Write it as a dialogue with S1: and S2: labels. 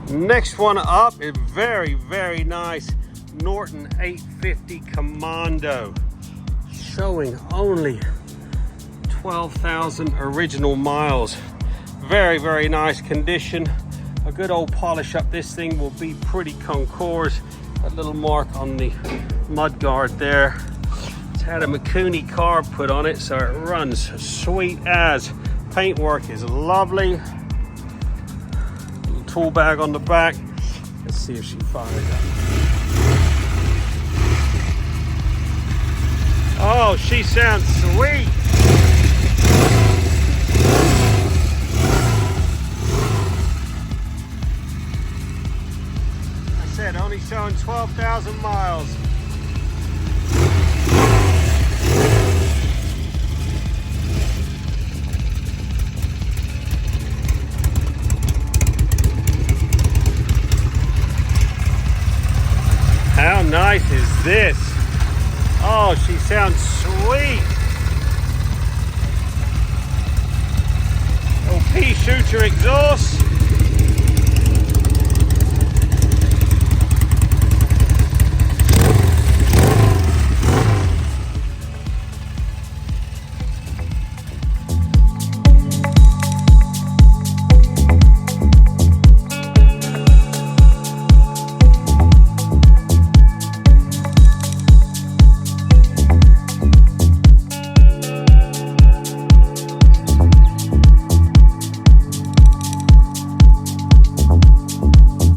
S1: Next one up is very nice Norton 850 Commando, showing only 12,000 original miles. Very nice condition. A good old polish up this thing will be pretty concours. A little mark on the mud guard there. It's had a Mikuni carb put on it, so it runs sweet as. Paintwork is lovely. Little tool bag on the back. Let's see if she fires up. Oh, she sounds sweet. I said only showing 12,000 miles. How nice is this? Oh, she sounds sweet. Little pea shooter exhaust.